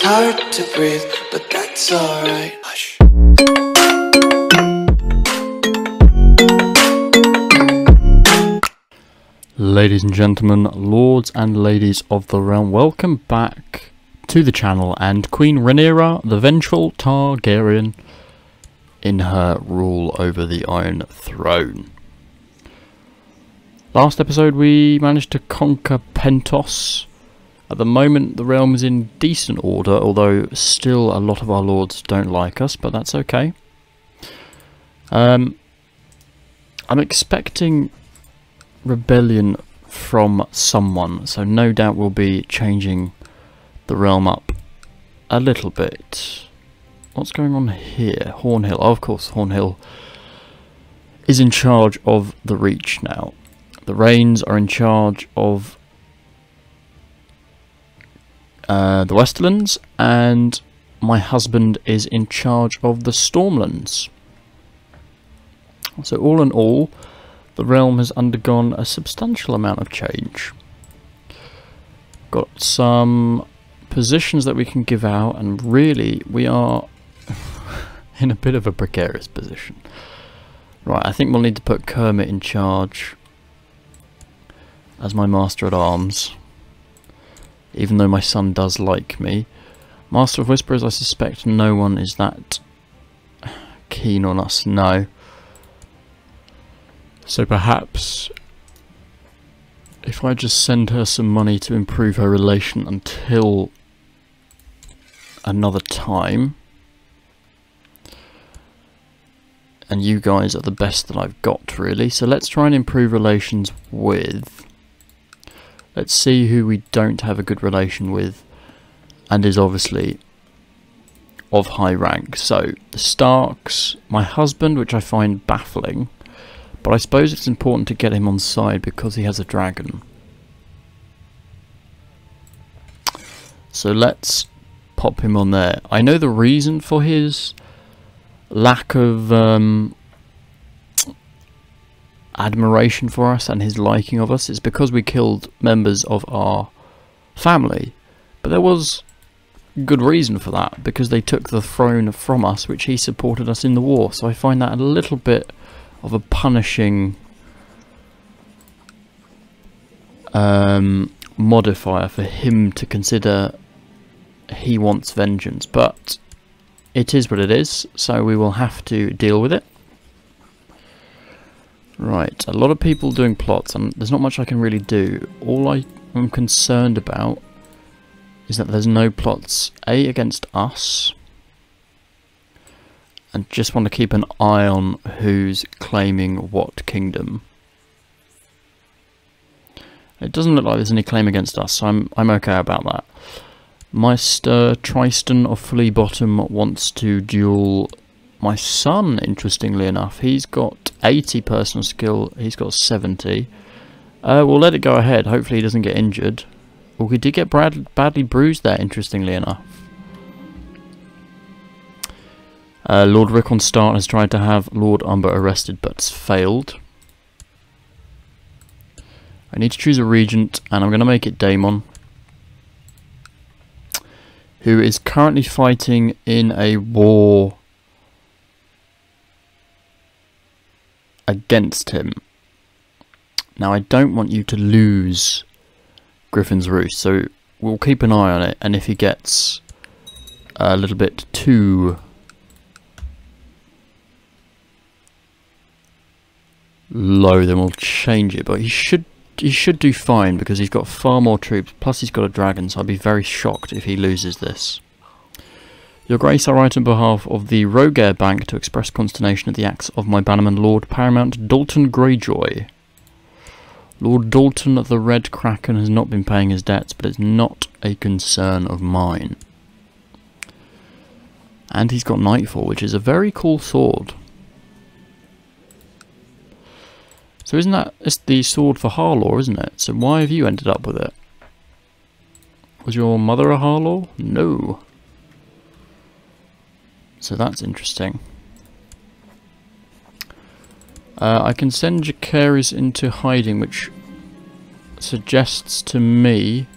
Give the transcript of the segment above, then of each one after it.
hard to breathe, but that's alright. Hush. Ladies and gentlemen, lords and ladies of the realm, welcome back to the channel and Queen Rhaenyra, the vengeful Targaryen, in her rule over the Iron Throne. Last episode we managed to conquer Pentos. At the moment the realm is in decent order, although still a lot of our lords don't like us, but that's okay. I'm expecting rebellion from someone, so no doubt we'll be changing the realm up a little bit. What's going on here? Hornhill. Oh, of course, Hornhill is in charge of the Reach now. The Rains are in charge of the Westerlands, and my husband is in charge of the Stormlands. So all in all, the realm has undergone a substantial amount of change. Got some positions that we can give out, and really we are in a bit of a precarious position. Right, I think we'll need to put Kermit in charge as my Master at Arms, even though my son does like me. Master of Whisperers, I suspect no one is that keen on us, no. So perhaps if I just send her some money to improve her relation until another time, and you guys are the best that I've got, really. So let's try and improve relations with. Let's see who we don't have a good relation with and is obviously of high rank. So the Starks, my husband, which I find baffling, but I suppose it's important to get him on side because he has a dragon. So let's pop him on there. I know the reason for his lack of admiration for us and his liking of us is because we killed members of our family. But there was good reason for that, because they took the throne from us, which he supported us in the war. So I find that a little bit of a punishing modifier for him to consider he wants vengeance. But it is what it is, so we will have to deal with it. Right, a lot of people doing plots, and there's not much I can really do. All I am concerned about is that there's no plots against us, and just want to keep an eye on who's claiming what kingdom. It doesn't look like there's any claim against us, so I'm okay about that. Meister Tristan of Flea Bottom wants to duel my son, interestingly enough. He's got 80 personal skill, he's got 70. We'll let it go ahead, hopefully he doesn't get injured. Well, he did get badly bruised there, interestingly enough. Lord Rickon Stark has tried to have Lord Umber arrested, but it's failed. I need to choose a regent, and I'm going to make it Daemon, who is currently fighting in a war against him. Now, I don't want you to lose Griffin's Roost, so we'll keep an eye on it, and if he gets a little bit too low, then we'll change it. But he should do fine, because he's got far more troops, plus he's got a dragon, so I'd be very shocked if he loses this. Your Grace, I write on behalf of the Rogaire Bank to express consternation at the acts of my bannerman Lord Paramount Dalton Greyjoy. Lord Dalton the Red Kraken has not been paying his debts, but it's not a concern of mine. And he's got Nightfall, which is a very cool sword. So isn't that, it's the sword for Harlaw, isn't it? So why have you ended up with it? Was your mother a Harlaw? No. So that's interesting. I can send Jacaerys into hiding, which suggests to me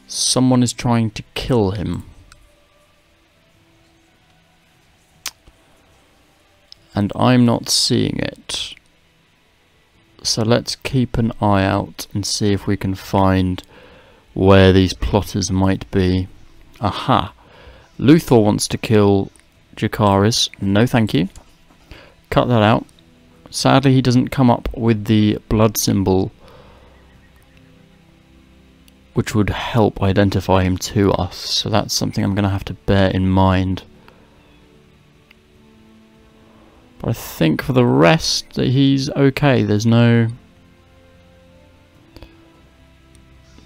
someone is trying to kill him. and I'm not seeing it. So let's keep an eye out and see if we can find where these plotters might be. Aha! Luthor wants to kill Jacaerys. No thank you. Cut that out. Sadly he doesn't come up with the blood symbol, which would help identify him to us. So that's something I'm going to have to bear in mind. But I think for the rest that he's okay. There's no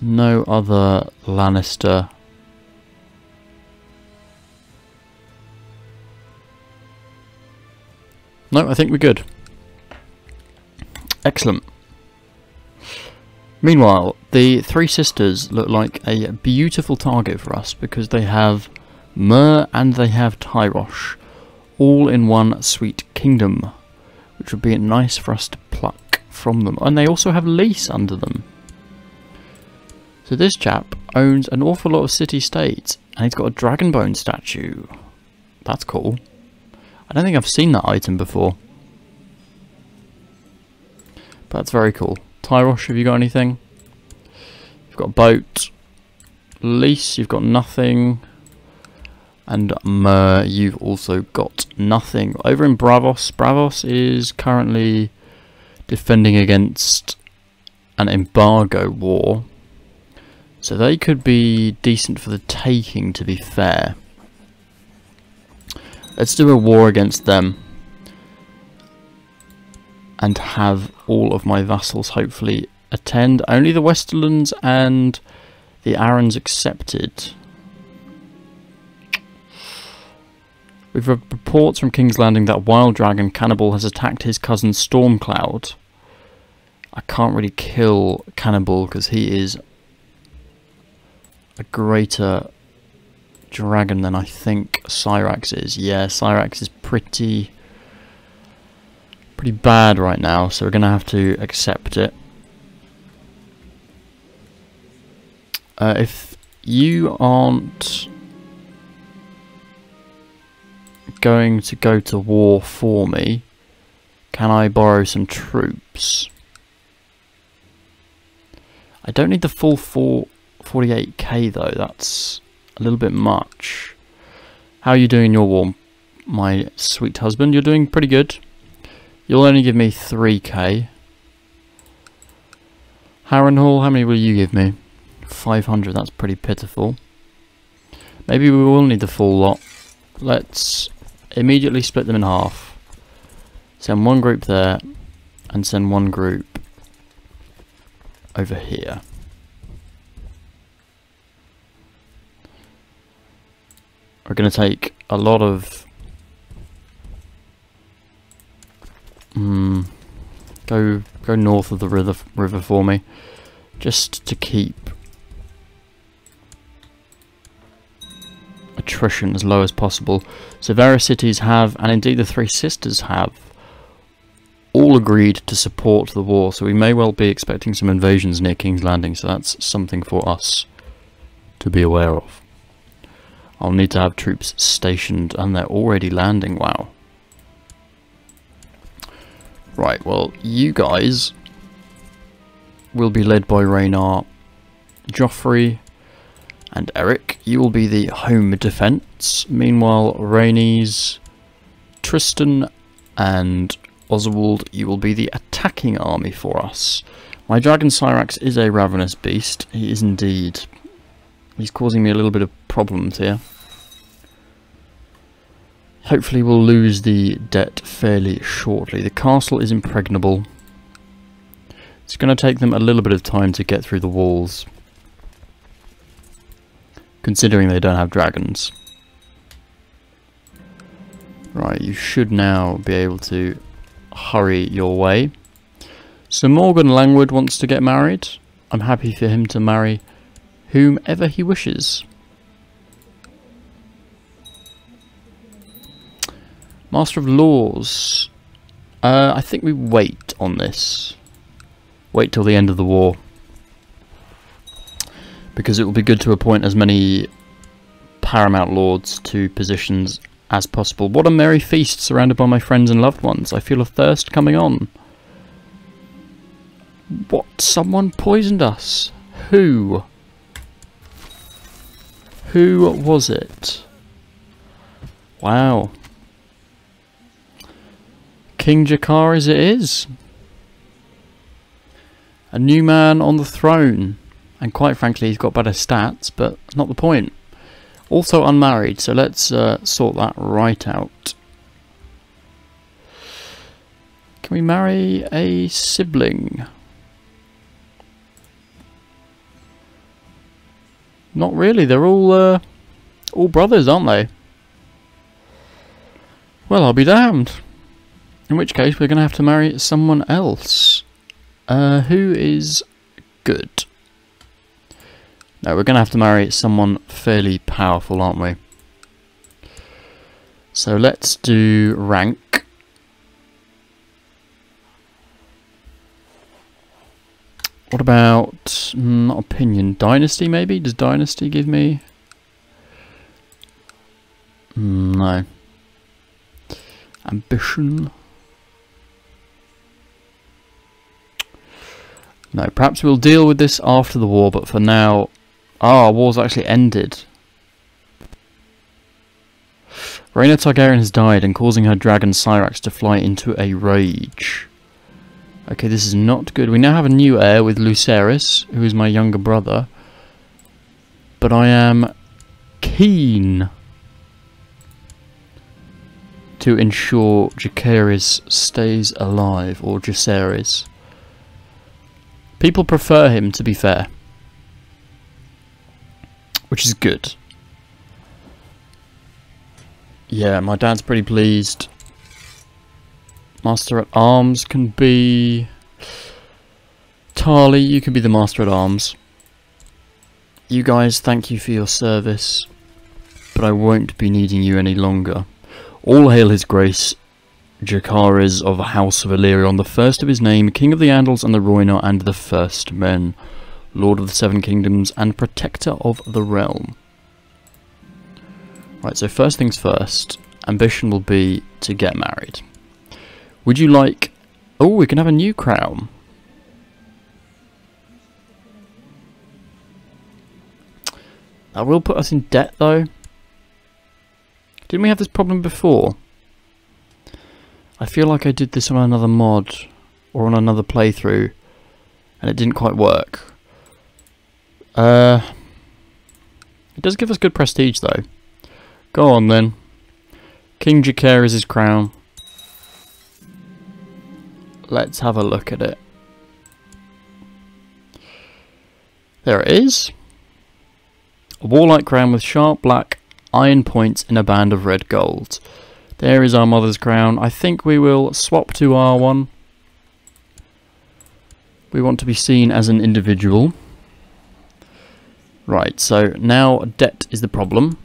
other Lannister. No, I think we're good. Excellent. Meanwhile, the Three Sisters look like a beautiful target for us because they have Myr and they have Tyrosh, all in one sweet kingdom, which would be nice for us to pluck from them. And they also have Lys under them. So this chap owns an awful lot of city-states, and he's got a Dragonbone statue. That's cool. I don't think I've seen that item before. But that's very cool. Tyrosh, have you got anything? You've got a boat. Lys, you've got nothing. And Myr, you've also got nothing. Over in Bravos, Bravos is currently defending against an embargo war. So they could be decent for the taking, to be fair. Let's do a war against them. And have all of my vassals hopefully attend. Only the Westerlands and the Arryns accepted. We've reports from King's Landing that Wild Dragon Cannibal has attacked his cousin Stormcloud. I can't really kill Cannibal because he is a greater dragon than I think Syrax is. Yeah, Syrax is pretty bad right now, so we're going to have to accept it. If you aren't going to go to war for me, can I borrow some troops? I don't need the full 48k though, that's a little bit much. How are you doing in your war, my sweet husband? You're doing pretty good. You'll only give me 3k. Harrenhal, how many will you give me? 500, that's pretty pitiful. Maybe we will need the full lot. Let's immediately split them in half. Send one group there, and send one group over here. We're going to take a lot of... Go north of the river for me, just to keep attrition as low as possible. So various cities have, and indeed the Three Sisters have, all agreed to support the war, so we may well be expecting some invasions near King's Landing, so that's something for us to be aware of. I'll need to have troops stationed, and they're already landing, wow. Right, well, you guys will be led by Rhaenyra, Joffrey, and Eric. You will be the home defence. Meanwhile, Rhaenys, Tristan, and Oswald, you will be the attacking army for us. My dragon Syrax is a ravenous beast. He is indeed. He's causing me a little bit of problems here. Hopefully we'll lose the debt fairly shortly. The castle is impregnable. It's going to take them a little bit of time to get through the walls, considering they don't have dragons. Right, you should now be able to hurry your way. So Morgan Langwood wants to get married. I'm happy for him to marry whomever he wishes. Master of Laws. I think we wait on this. Wait till the end of the war. Because it will be good to appoint as many paramount lords to positions as possible. What a merry feast surrounded by my friends and loved ones. I feel a thirst coming on. What? Someone poisoned us. Who? Who was it? Wow. King Jacaerys it is. A new man on the throne. And quite frankly, he's got better stats, but not the point. Also unmarried, so let's sort that right out. Can we marry a sibling? Not really, they're all brothers, aren't they? Well, I'll be damned. In which case, we're going to have to marry someone else. Who is good? No, we're going to have to marry someone fairly powerful, aren't we? So let's do rank. What about, not opinion, dynasty maybe? Does dynasty give me? No. Ambition. No, perhaps we'll deal with this after the war, but for now... our war's actually ended. Rhaenyra Targaryen has died and causing her dragon Syrax to fly into a rage. Okay, this is not good. We now have a new heir with Lucerys, who is my younger brother. But I am keen to ensure Jacaerys stays alive, or Jacaerys. People prefer him, to be fair. Which is good. Yeah, my dad's pretty pleased. Master at Arms can be... Tarly, you can be the Master at Arms. You guys, thank you for your service. But I won't be needing you any longer. All hail his grace, Jacaerys of the House of Valyria, the first of his name, King of the Andals and the Rhoynar and the First Men, Lord of the Seven Kingdoms and Protector of the Realm. Right, so first things first, ambition will be to get married. Would you like... oh, we can have a new crown. That will put us in debt though. Didn't we have this problem before? I feel like I did this on another mod or on another playthrough and it didn't quite work. It does give us good prestige though. Go on then. King Jacaerys' crown. Let's have a look at it. There it is. A warlike crown with sharp black iron points in a band of red gold. There is our mother's crown. I think we will swap to our one. We want to be seen as an individual. Right, so now debt is the problem.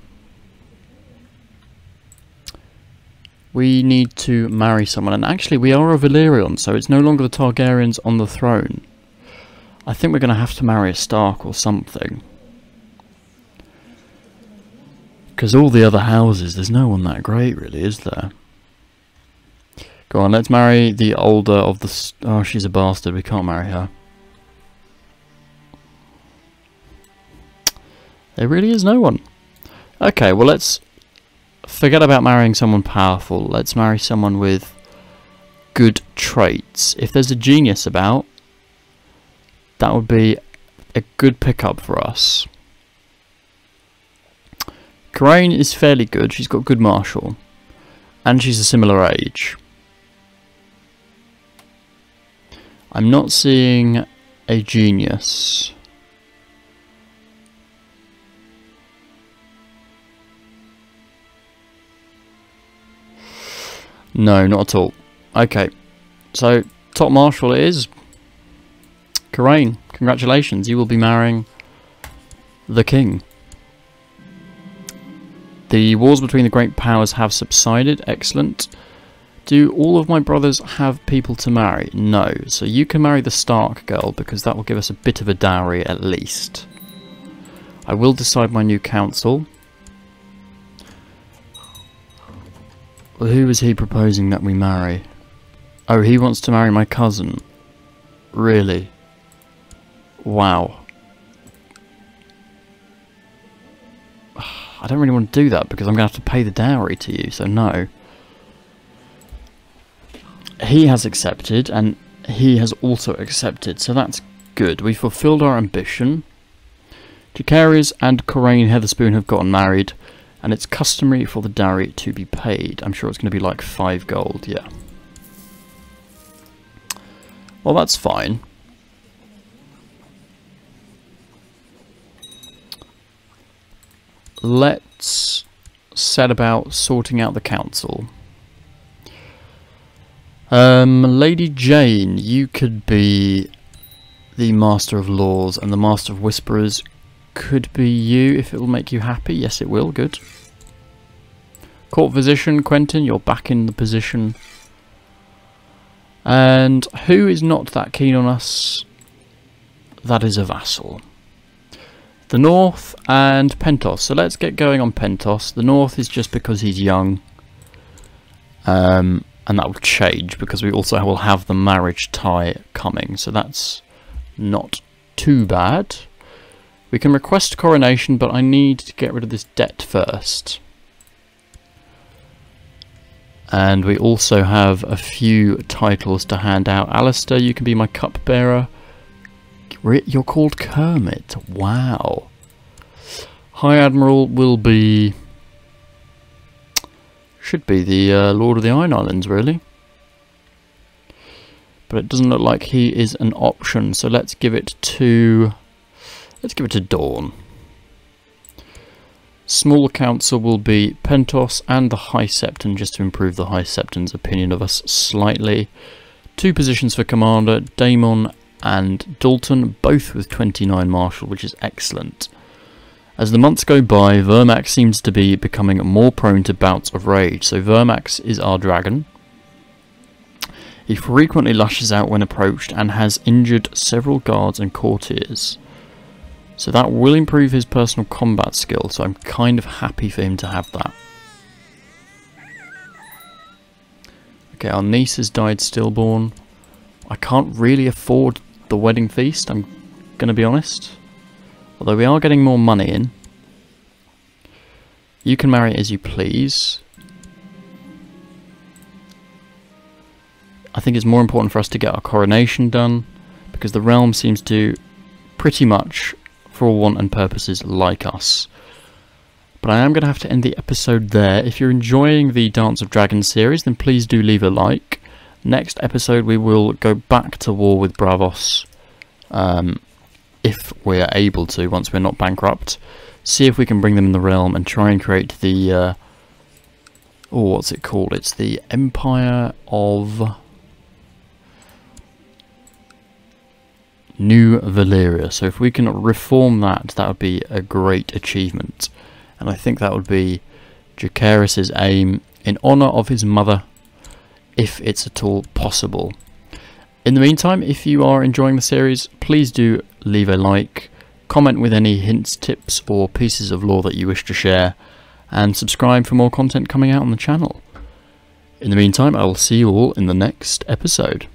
We need to marry someone, and actually we are a Valyrian, so it's no longer the Targaryens on the throne. I think we're going to have to marry a Stark or something. Because all the other houses, there's no one that great really, is there? Go on, let's marry the older of the... oh, she's a bastard, we can't marry her. There really is no one. Okay, well let's forget about marrying someone powerful. Let's marry someone with good traits. If there's a genius about, that would be a good pickup for us. Crane is fairly good. She's got good martial. And she's a similar age. I'm not seeing a genius. No, not at all. Okay, so top marshal it is. Karain, congratulations, you will be marrying the king. The wars between the great powers have subsided, excellent. Do all of my brothers have people to marry? No, so you can marry the Stark girl because that will give us a bit of a dowry at least. I will decide my new council. Who is he proposing that we marry? Oh, he wants to marry my cousin. Really? Wow. I don't really want to do that because I'm going to have to pay the dowry to you, so no. He has accepted, and he has also accepted, so that's good. We fulfilled our ambition. Jacaerys and Corraine Heatherspoon have gotten married, and it's customary for the dowry to be paid. I'm sure it's going to be like 5 gold, yeah. Well, that's fine. Let's set about sorting out the council. Lady Jane, you could be the Master of Laws, and the Master of Whisperers could be you if it will make you happy. Yes, it will. Good. Court Physician, Quentin, you're back in the position. And who is not that keen on us? That is a vassal. The North and Pentos. So let's get going on Pentos. The North is just because he's young. And that will change because we also will have the marriage tie coming. So that's not too bad. We can request coronation, but I need to get rid of this debt first. And we also have a few titles to hand out. Alistair, you can be my cupbearer. You're called Kermit. Wow. High Admiral will be... should be the Lord of the Iron Islands, really. But it doesn't look like he is an option, so let's give it to... let's give it to Dawn. Small council will be Pentos and the High Septon, just to improve the High Septon's opinion of us slightly. 2 positions for Commander, Daemon and Dalton, both with 29 Martial, which is excellent. As the months go by, Vermax seems to be becoming more prone to bouts of rage. So Vermax is our dragon. He frequently lashes out when approached and has injured several guards and courtiers. So that will improve his personal combat skill, so I'm kind of happy for him to have that. Okay, our niece has died stillborn. I can't really afford the wedding feast, I'm going to be honest. Although we are getting more money in. You can marry as you please. I think it's more important for us to get our coronation done, because the realm seems to pretty much, for all want and purposes, like us. But I am going to have to end the episode there. If you're enjoying the Dance of Dragons series, then please do leave a like. Next episode we will go back to war with Braavos. If we're able to, once we're not bankrupt. See if we can bring them in the realm and try and create the... oh, what's it called? It's the Empire of... New Valyria. So if we can reform that, that would be a great achievement. And I think that would be Jacaerys' aim in honour of his mother, if it's at all possible. In the meantime, if you are enjoying the series, please do leave a like, comment with any hints, tips or pieces of lore that you wish to share, and subscribe for more content coming out on the channel. In the meantime, I will see you all in the next episode.